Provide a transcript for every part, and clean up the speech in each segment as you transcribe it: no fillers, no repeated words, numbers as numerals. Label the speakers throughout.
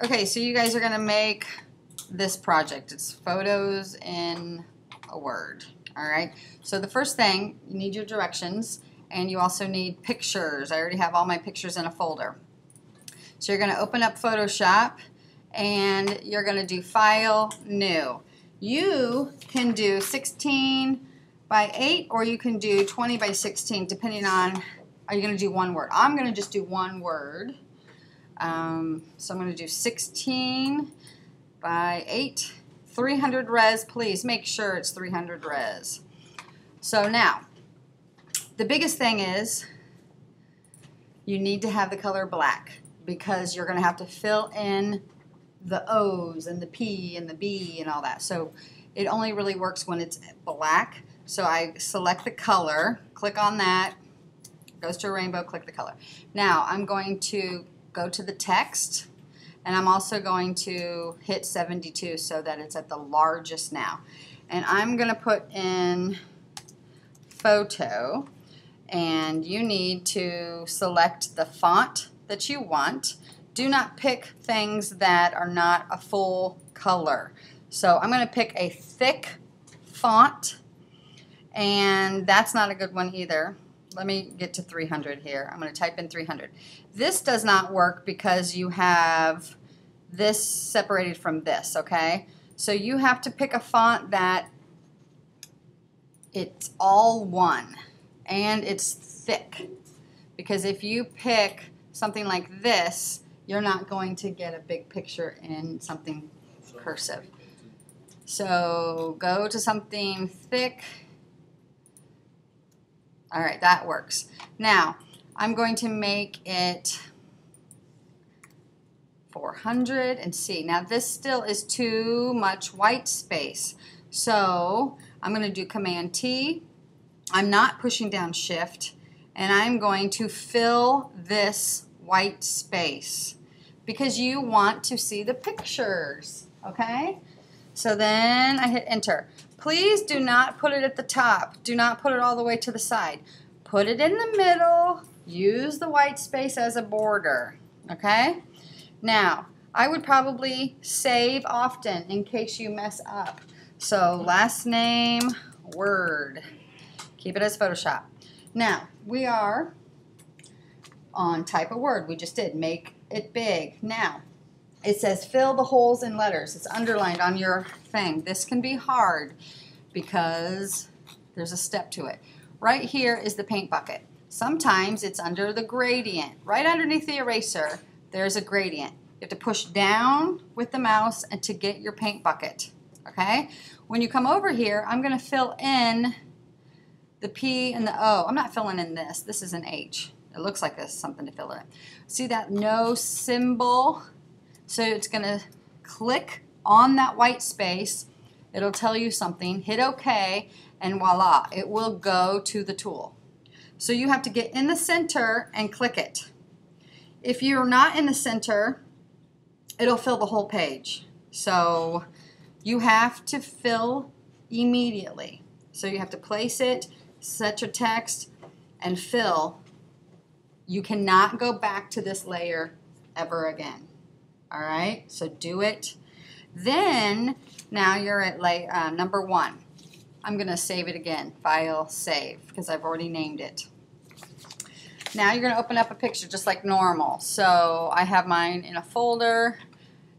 Speaker 1: Okay, so you guys are going to make this project. It's photos in a Word. All right, so the first thing, you need your directions, and you also need pictures. I already have all my pictures in a folder. So you're going to open up Photoshop, and you're going to do File, New. You can do 16 by 8, or you can do 20 by 16, depending on, are you going to do one word? I'm going to just do one word. So I'm going to do 16 by 8, 300 res, please make sure it's 300 res. So now, the biggest thing is you need to have the color black because you're going to have to fill in the O's and the P and the B and all that. So it only really works when it's black. So I select the color, click on that, goes to a rainbow, click the color. Now I'm going to go to the text, and I'm also going to hit 72 so that it's at the largest now. And I'm going to put in photo, and you need to select the font that you want. Do not pick things that are not a full color. So I'm going to pick a thick font, and that's not a good one either. Let me get to 300 here. I'm going to type in 300. This does not work because you have this separated from this, okay? So you have to pick a font that it's all one and it's thick. Because if you pick something like this, you're not going to get a big picture in something cursive. So go to something thick. All right, that works. Now, I'm going to make it 400 and see. Now, this still is too much white space. So I'm going to do Command T. I'm not pushing down Shift, and I'm going to fill this white space because you want to see the pictures, okay? So then I hit Enter. Please do not put it at the top. Do not put it all the way to the side. Put it in the middle. Use the white space as a border, okay? Now, I would probably save often in case you mess up. So last name, Word. Keep it as Photoshop. Now, we are on type of word. We just did make it big. Now, it says fill the holes in letters. It's underlined on your thing. This can be hard because there's a step to it. Right here is the paint bucket. Sometimes it's under the gradient. Right underneath the eraser, there's a gradient. You have to push down with the mouse and to get your paint bucket. Okay? When you come over here, I'm going to fill in the P and the O. I'm not filling in this. This is an H. It looks like there's something to fill in. See that no symbol? So it's going to click on that white space. It'll tell you something. Hit OK, and voila, it will go to the tool. So you have to get in the center and click it. If you're not in the center, it'll fill the whole page. So you have to fill immediately. So you have to place it, set your text, and fill. You cannot go back to this layer ever again. All right, so do it. Then, now you're at number 1. I'm going to save it again. File, Save, because I've already named it. Now you're going to open up a picture just like normal. So I have mine in a folder,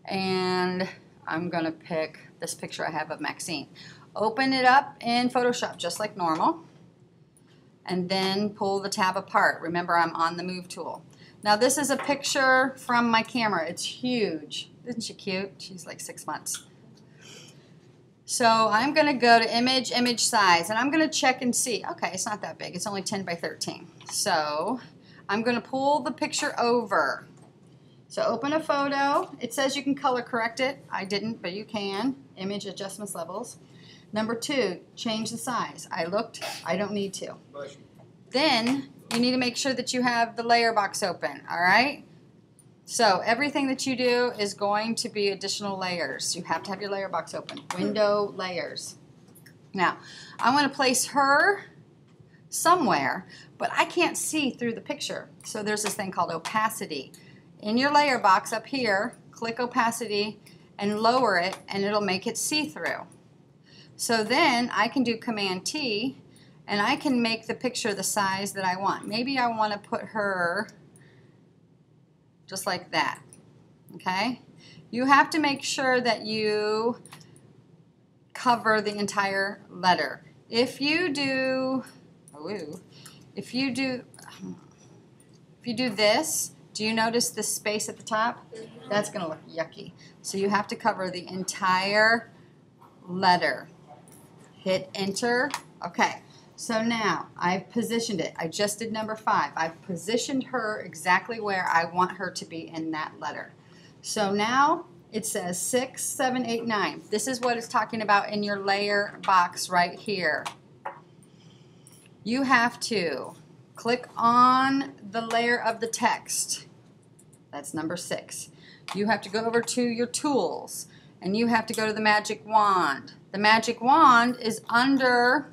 Speaker 1: and I'm going to pick this picture I have of Maxine. Open it up in Photoshop just like normal, and then pull the tab apart. Remember, I'm on the Move tool. Now this is a picture from my camera. It's huge. Isn't she cute? She's like 6 months. So I'm going to go to Image, Image Size, and I'm going to check and see. Okay, it's not that big. It's only 10 by 13. So I'm going to pull the picture over. So open a photo. It says you can color correct it. I didn't, but you can. Image Adjustments Levels. Number 2, change the size. I looked. I don't need to. Then you need to make sure that you have the layer box open, all right? So everything that you do is going to be additional layers. You have to have your layer box open. Window, Layers. Now, I want to place her somewhere, but I can't see through the picture. So there's this thing called opacity. In your layer box up here, click opacity and lower it, and it'll make it see-through. So then I can do Command T, and I can make the picture the size that I want. Maybe I want to put her just like that, okay? You have to make sure that you cover the entire letter. If you do this, do you notice the space at the top? That's going to look yucky. So you have to cover the entire letter. Hit enter. Okay, so now I've positioned it. I just did number 5. I've positioned her exactly where I want her to be in that letter. So now it says 6, 7, 8, 9. This is what it's talking about in your layer box right here. You have to click on the layer of the text. That's number 6. You have to go over to your tools, and you have to go to the magic wand. The magic wand is under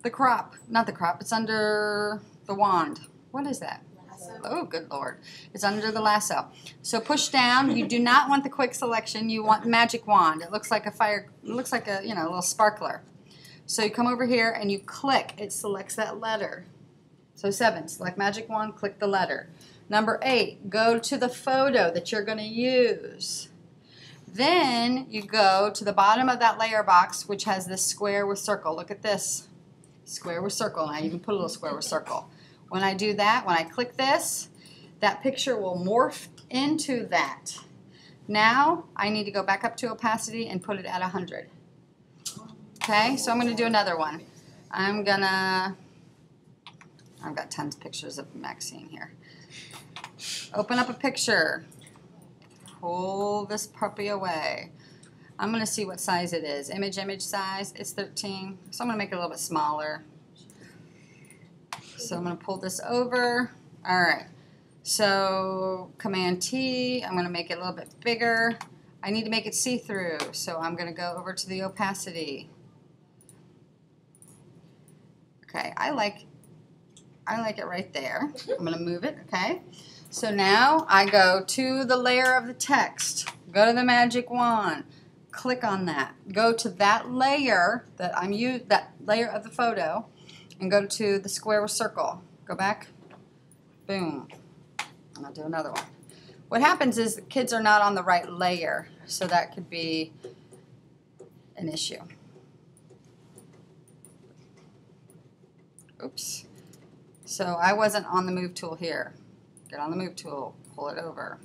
Speaker 1: the crop. Not the crop, it's under the wand. What is that? Lasso. Oh, good Lord. It's under the lasso. So push down. You do not want the quick selection. You want the magic wand. It looks like a fire, it looks like a, little sparkler. So you come over here and you click. It selects that letter. So 7, select magic wand, click the letter. Number 8, go to the photo that you're going to use. Then you go to the bottom of that layer box, which has this square with circle. Look at this. Square with circle. And I even put a little square with circle. When I do that, when I click this, that picture will morph into that. Now I need to go back up to opacity and put it at 100. Okay, so I'm going to do another one. I've got tons of pictures of Maxine here. Open up a picture. Pull this puppy away. I'm going to see what size it is. Image size. It's 13. So I'm going to make it a little bit smaller. So I'm going to pull this over. All right. So Command T. I'm going to make it a little bit bigger. I need to make it see-through. So I'm going to go over to the opacity. Okay. I like it right there. I'm going to move it. Okay. So now I go to the layer of the text, go to the magic wand, click on that, go to that layer that that layer of the photo, and go to the square with circle. Go back, boom, and I'll do another one. What happens is the kids are not on the right layer, so that could be an issue. Oops. So I wasn't on the move tool here. Get on the move tool, pull it over.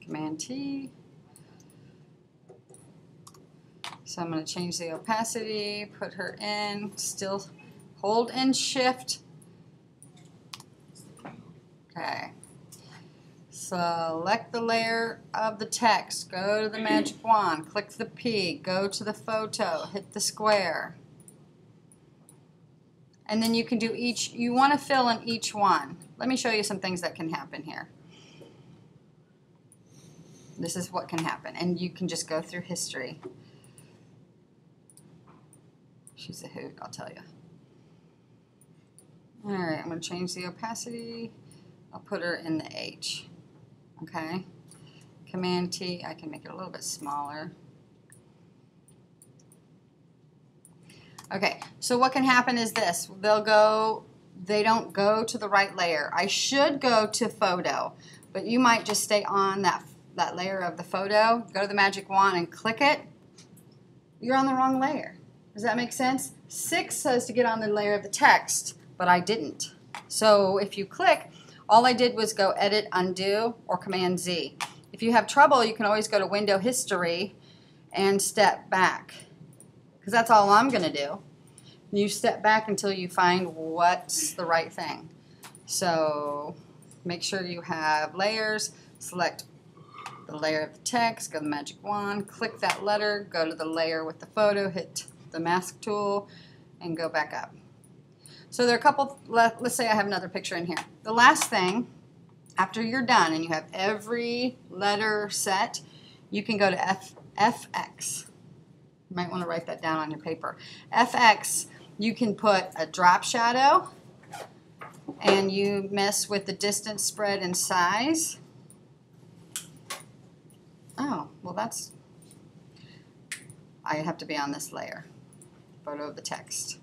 Speaker 1: Command T. So I'm going to change the opacity, put her in, still hold and shift. Okay. Select the layer of the text, go to the magic wand, click the P, go to the photo, hit the square. And then you can do you want to fill in each one. Let me show you some things that can happen here. This is what can happen, and you can just go through history. She's a hoot, I'll tell you. All right, I'm going to change the opacity. I'll put her in the H. Okay. Command T, I can make it a little bit smaller. Okay, so what can happen is this. They don't go to the right layer. I should go to photo, but you might just stay on that layer of the photo, go to the magic wand and click it. You're on the wrong layer. Does that make sense? 6 says to get on the layer of the text, but I didn't. So if you click, all I did was go edit, undo, or Command Z. If you have trouble, you can always go to Window History and step back, because that's all I'm going to do. You step back until you find what's the right thing. So make sure you have layers, select the layer of the text, go to the magic wand, click that letter, go to the layer with the photo, hit the mask tool, and go back up. So there are a couple, let's say I have another picture in here. The last thing, after you're done and you have every letter set, you can go to FX. You might want to write that down on your paper. FX, you can put a drop shadow, and you mess with the distance, spread, and size. well, that's, I have to be on this layer. Photo of the text.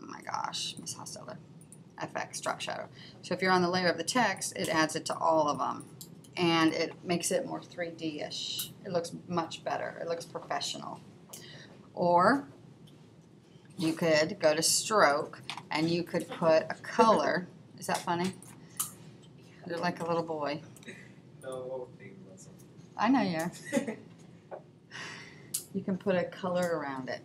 Speaker 1: Oh my gosh, Miss Hostetler. FX, drop shadow. So if you're on the layer of the text, it adds it to all of them. And it makes it more 3D-ish. It looks much better. It looks professional. Or you could go to stroke and you could put a color. Is that funny? You're like a little boy.
Speaker 2: No, wasn't.
Speaker 1: I know you are. You can put a color around it.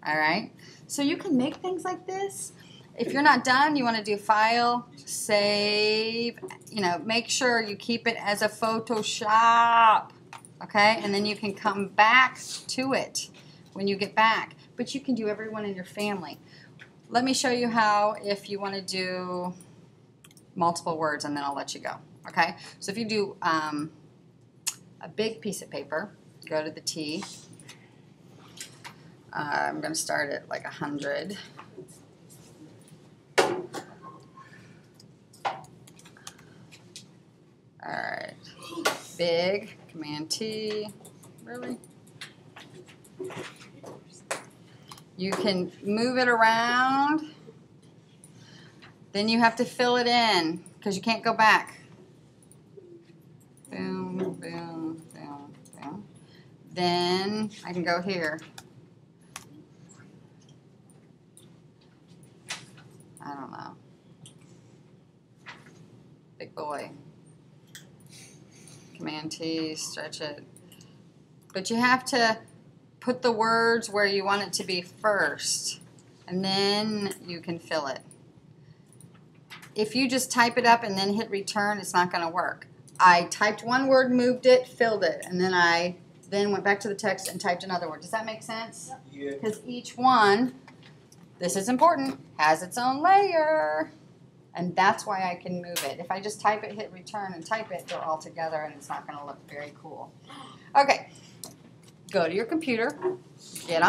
Speaker 1: All right? So you can make things like this. If you're not done, you want to do File, Save, you know, make sure you keep it as a Photoshop, okay? And then you can come back to it when you get back. But you can do everyone in your family. Let me show you how if you want to do multiple words, and then I'll let you go, okay? So if you do a big piece of paper, go to the T. I'm going to start at like 100. Alright, big, Command T, really? You can move it around, then you have to fill it in, because you can't go back. Boom, boom, boom, boom. Then I can go here. I don't know. Big boy. Command T, stretch it. But you have to put the words where you want it to be first, and then you can fill it. If you just type it up and then hit return, it's not going to work. I typed one word, moved it, filled it, and then I went back to the text and typed another word. Does that make sense?
Speaker 2: Yeah.
Speaker 1: Because each one, this is important, has its own layer. And that's why I can move it. If I just type it, hit return, and type it, they're all together, and it's not going to look very cool. Okay, go to your computer, get on.